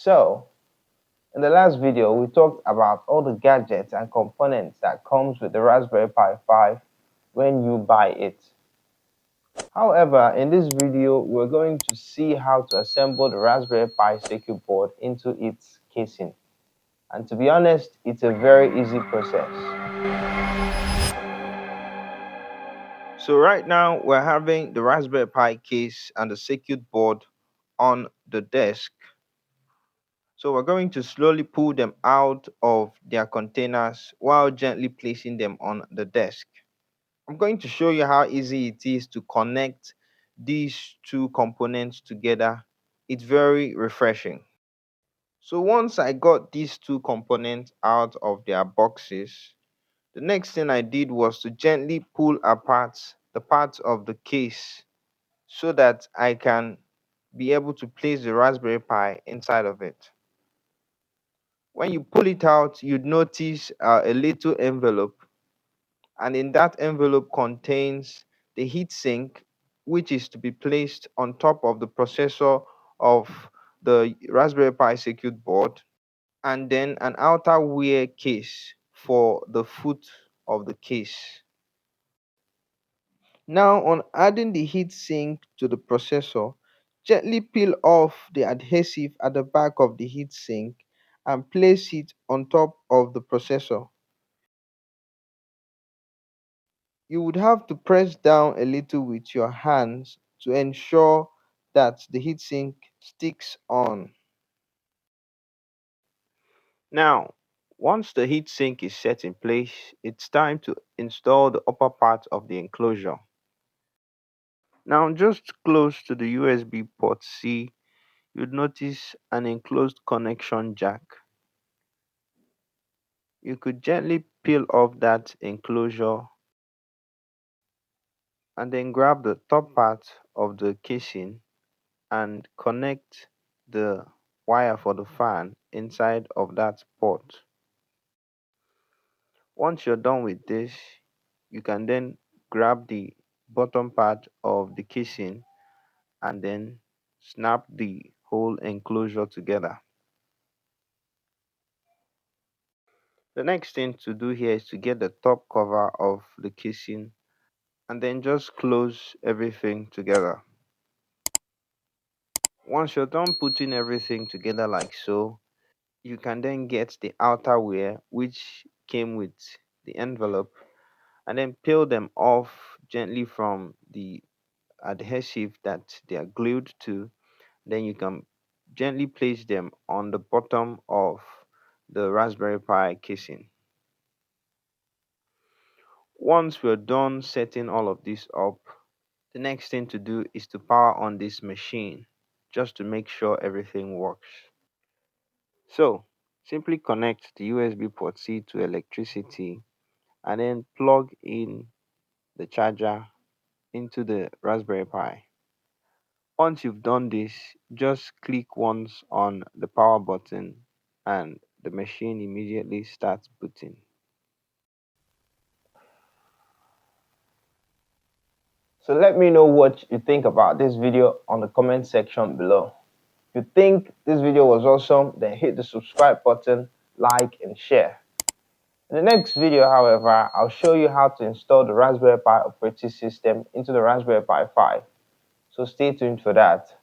So, in the last video, we talked about all the gadgets and components that comes with the Raspberry Pi 5 when you buy it. However, in this video, we're going to see how to assemble the Raspberry Pi circuit board into its casing. And to be honest, it's a very easy process. So right now, we're having the Raspberry Pi case and the circuit board on the desk. So we're going to slowly pull them out of their containers while gently placing them on the desk. I'm going to show you how easy it is to connect these two components together. It's very refreshing. So once I got these two components out of their boxes, the next thing I did was to gently pull apart the parts of the case so that I can be able to place the Raspberry Pi inside of it. When you pull it out, you'd notice a little envelope, and in that envelope contains the heatsink, which is to be placed on top of the processor of the Raspberry Pi circuit board, and then an outer wear case for the foot of the case. Now, on adding the heatsink to the processor, gently peel off the adhesive at the back of the heatsink and place it on top of the processor. You would have to press down a little with your hands to ensure that the heatsink sticks on. Now, once the heatsink is set in place, it's time to install the upper part of the enclosure. Now, just close to the USB port C, you'd notice an enclosed connection jack. You could gently peel off that enclosure and then grab the top part of the casing and connect the wire for the fan inside of that port. Once you're done with this, you can then grab the bottom part of the casing and then snap the whole enclosure together. The next thing to do here is to get the top cover of the casing and then just close everything together. Once you're done putting everything together like so, you can then get the outer wear which came with the envelope and then peel them off gently from the adhesive that they are glued to. Then you can gently place them on the bottom of the Raspberry Pi casing. Once we're done setting all of this up, the next thing to do is to power on this machine just to make sure everything works. So simply connect the USB port C to electricity and then plug in the charger into the Raspberry Pi. Once you've done this, just click once on the power button and the machine immediately starts booting. So let me know what you think about this video on the comment section below. If you think this video was awesome, then hit the subscribe button, like and share. In the next video, however, I'll show you how to install the Raspberry Pi operating system into the Raspberry Pi 5. So stay tuned for that.